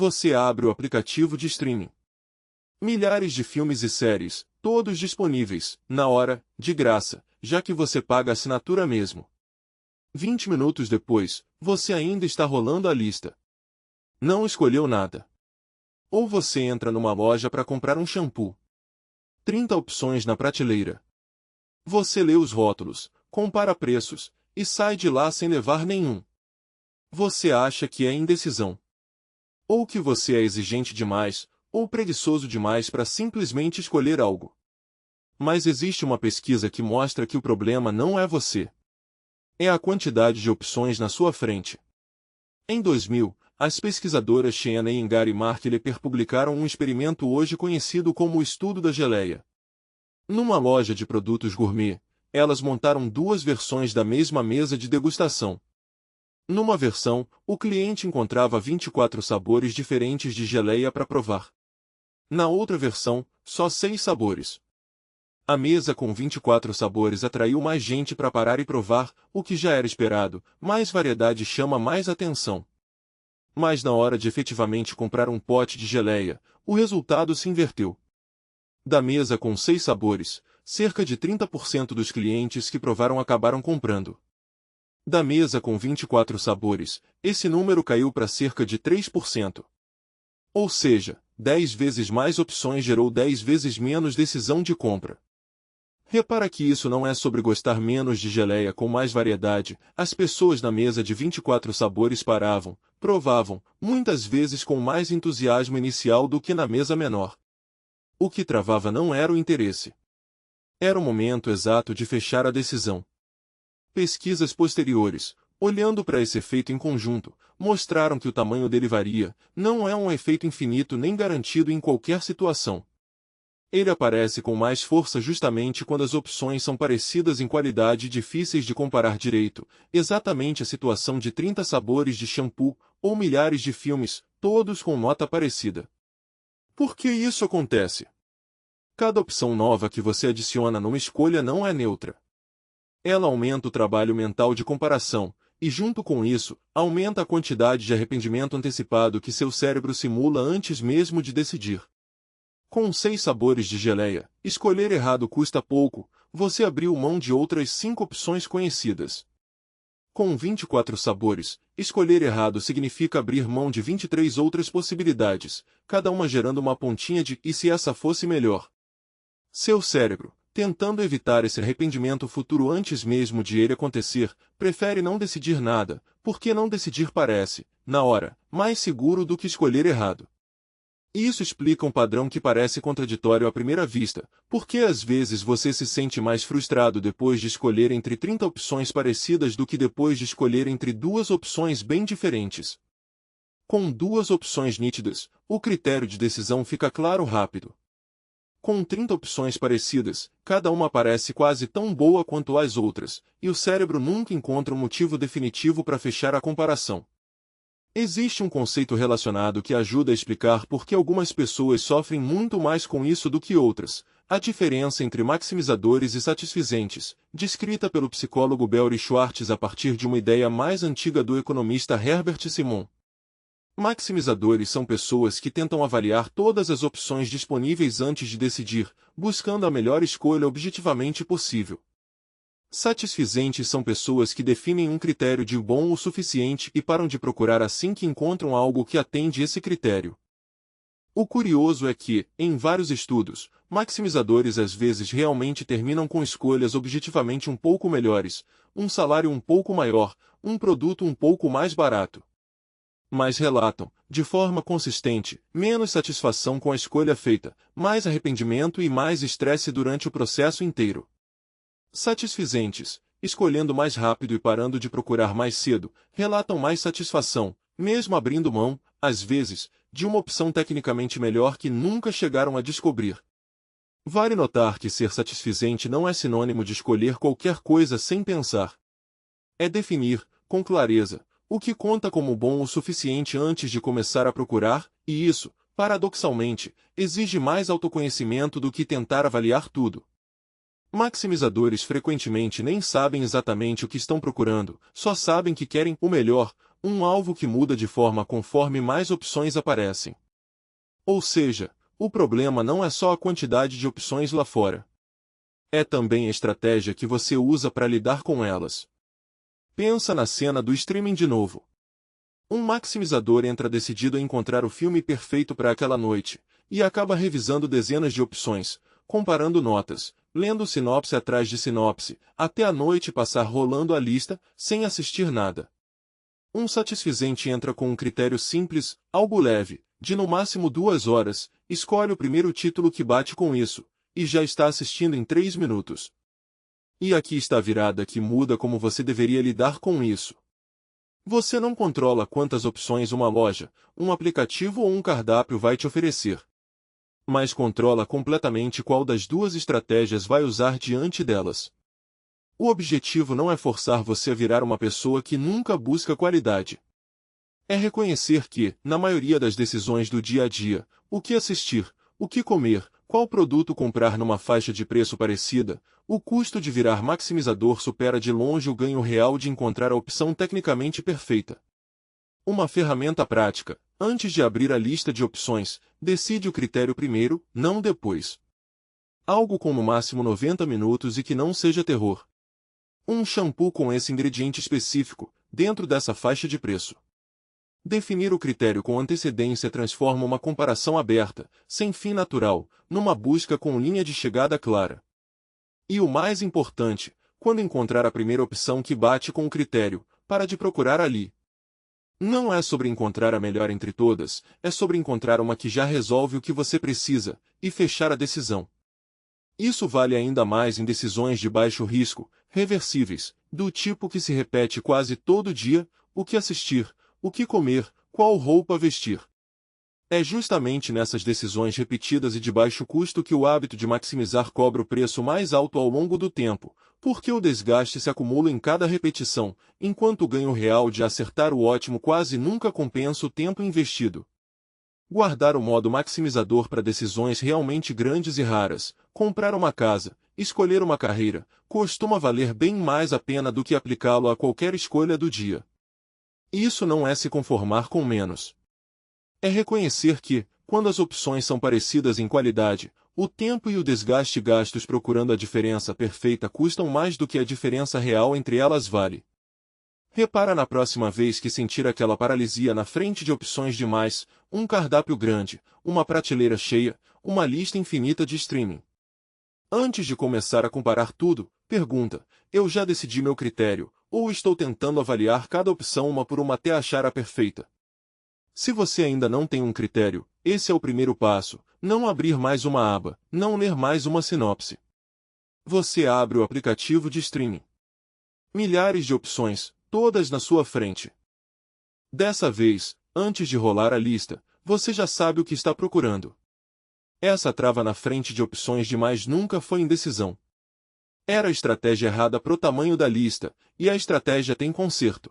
você abre o aplicativo de streaming. Milhares de filmes e séries, todos disponíveis, na hora, de graça, já que você paga a assinatura mesmo. 20 minutos depois, você ainda está rolando a lista. Não escolheu nada. Ou você entra numa loja para comprar um shampoo. 30 opções na prateleira. Você lê os rótulos, compara preços, e sai de lá sem levar nenhum. Você acha que é indecisão. Ou que você é exigente demais, ou preguiçoso demais para simplesmente escolher algo. Mas existe uma pesquisa que mostra que o problema não é você. É a quantidade de opções na sua frente. Em 2000, as pesquisadoras Cheyenne e Gary Markleper publicaram um experimento hoje conhecido como o estudo da geleia. Numa loja de produtos gourmet, elas montaram duas versões da mesma mesa de degustação. Numa versão, o cliente encontrava 24 sabores diferentes de geleia para provar. Na outra versão, só 6 sabores. A mesa com 24 sabores atraiu mais gente para parar e provar, o que já era esperado, mais variedade chama mais atenção. Mas na hora de efetivamente comprar um pote de geleia, o resultado se inverteu. Da mesa com 6 sabores, cerca de 30% dos clientes que provaram acabaram comprando. Da mesa com 24 sabores, esse número caiu para cerca de 3%. Ou seja, 10 vezes mais opções gerou 10 vezes menos decisão de compra. Repara que isso não é sobre gostar menos de geleia com mais variedade, as pessoas na mesa de 24 sabores paravam, provavam, muitas vezes com mais entusiasmo inicial do que na mesa menor. O que travava não era o interesse. Era o momento exato de fechar a decisão. Pesquisas posteriores, olhando para esse efeito em conjunto, mostraram que o tamanho dele varia, não é um efeito infinito nem garantido em qualquer situação. Ele aparece com mais força justamente quando as opções são parecidas em qualidade e difíceis de comparar direito, exatamente a situação de 30 sabores de shampoo, ou milhares de filmes, todos com nota parecida. Por que isso acontece? Cada opção nova que você adiciona numa escolha não é neutra. Ela aumenta o trabalho mental de comparação, e junto com isso, aumenta a quantidade de arrependimento antecipado que seu cérebro simula antes mesmo de decidir. Com 6 sabores de geleia, escolher errado custa pouco, você abriu mão de outras 5 opções conhecidas. Com 24 sabores, escolher errado significa abrir mão de 23 outras possibilidades, cada uma gerando uma pontinha de "e se essa fosse melhor?". Seu cérebro, tentando evitar esse arrependimento futuro antes mesmo de ele acontecer, prefere não decidir nada, porque não decidir parece, na hora, mais seguro do que escolher errado. Isso explica um padrão que parece contraditório à primeira vista, porque às vezes você se sente mais frustrado depois de escolher entre 30 opções parecidas do que depois de escolher entre duas opções bem diferentes. Com duas opções nítidas, o critério de decisão fica claro rápido. Com 30 opções parecidas, cada uma parece quase tão boa quanto as outras, e o cérebro nunca encontra um motivo definitivo para fechar a comparação. Existe um conceito relacionado que ajuda a explicar por que algumas pessoas sofrem muito mais com isso do que outras, a diferença entre maximizadores e satisfizentes, descrita pelo psicólogo Barry Schwartz a partir de uma ideia mais antiga do economista Herbert Simon. Maximizadores são pessoas que tentam avaliar todas as opções disponíveis antes de decidir, buscando a melhor escolha objetivamente possível. Satisfizentes são pessoas que definem um critério de bom o suficiente e param de procurar assim que encontram algo que atende esse critério. O curioso é que, em vários estudos, maximizadores às vezes realmente terminam com escolhas objetivamente um pouco melhores, um salário um pouco maior, um produto um pouco mais barato. Mas relatam, de forma consistente, menos satisfação com a escolha feita, mais arrependimento e mais estresse durante o processo inteiro. Satisfizentes, escolhendo mais rápido e parando de procurar mais cedo, relatam mais satisfação, mesmo abrindo mão, às vezes, de uma opção tecnicamente melhor que nunca chegaram a descobrir. Vale notar que ser satisfizente não é sinônimo de escolher qualquer coisa sem pensar. É definir, com clareza, o que conta como bom o suficiente antes de começar a procurar, e isso, paradoxalmente, exige mais autoconhecimento do que tentar avaliar tudo. Maximizadores frequentemente nem sabem exatamente o que estão procurando, só sabem que querem o melhor, um alvo que muda de forma conforme mais opções aparecem. Ou seja, o problema não é só a quantidade de opções lá fora. É também a estratégia que você usa para lidar com elas. Pensa na cena do streaming de novo. Um maximizador entra decidido a encontrar o filme perfeito para aquela noite, e acaba revisando dezenas de opções, comparando notas, lendo sinopse atrás de sinopse, até a noite passar rolando a lista, sem assistir nada. Um satisfizente entra com um critério simples, algo leve, de no máximo 2 horas, escolhe o primeiro título que bate com isso, e já está assistindo em 3 minutos. E aqui está a virada que muda como você deveria lidar com isso. Você não controla quantas opções uma loja, um aplicativo ou um cardápio vai te oferecer. Mas controla completamente qual das duas estratégias vai usar diante delas. O objetivo não é forçar você a virar uma pessoa que nunca busca qualidade. É reconhecer que, na maioria das decisões do dia a dia, o que assistir, o que comer, qual produto comprar numa faixa de preço parecida, o custo de virar maximizador supera de longe o ganho real de encontrar a opção tecnicamente perfeita. Uma ferramenta prática: antes de abrir a lista de opções, decide o critério primeiro, não depois. Algo com no máximo 90 minutos e que não seja terror. Um shampoo com esse ingrediente específico, dentro dessa faixa de preço. Definir o critério com antecedência transforma uma comparação aberta, sem fim natural, numa busca com linha de chegada clara. E o mais importante, quando encontrar a primeira opção que bate com o critério, para de procurar ali. Não é sobre encontrar a melhor entre todas, é sobre encontrar uma que já resolve o que você precisa, e fechar a decisão. Isso vale ainda mais em decisões de baixo risco, reversíveis, do tipo que se repete quase todo dia: o que assistir, o que comer, qual roupa vestir. É justamente nessas decisões repetidas e de baixo custo que o hábito de maximizar cobra o preço mais alto ao longo do tempo, porque o desgaste se acumula em cada repetição, enquanto o ganho real de acertar o ótimo quase nunca compensa o tempo investido. Guardar o modo maximizador para decisões realmente grandes e raras, comprar uma casa, escolher uma carreira, costuma valer bem mais a pena do que aplicá-lo a qualquer escolha do dia. Isso não é se conformar com menos. É reconhecer que, quando as opções são parecidas em qualidade, o tempo e o desgaste gastos procurando a diferença perfeita custam mais do que a diferença real entre elas vale. Repara na próxima vez que sentir aquela paralisia na frente de opções demais, um cardápio grande, uma prateleira cheia, uma lista infinita de streaming. Antes de começar a comparar tudo, pergunta: eu já decidi meu critério, ou estou tentando avaliar cada opção uma por uma até achar a perfeita? Se você ainda não tem um critério, esse é o primeiro passo: não abrir mais uma aba, não ler mais uma sinopse. Você abre o aplicativo de streaming. Milhares de opções, todas na sua frente. Dessa vez, antes de rolar a lista, você já sabe o que está procurando. Essa trava na frente de opções demais nunca foi indecisão. Era a estratégia errada pro tamanho da lista, e a estratégia tem conserto.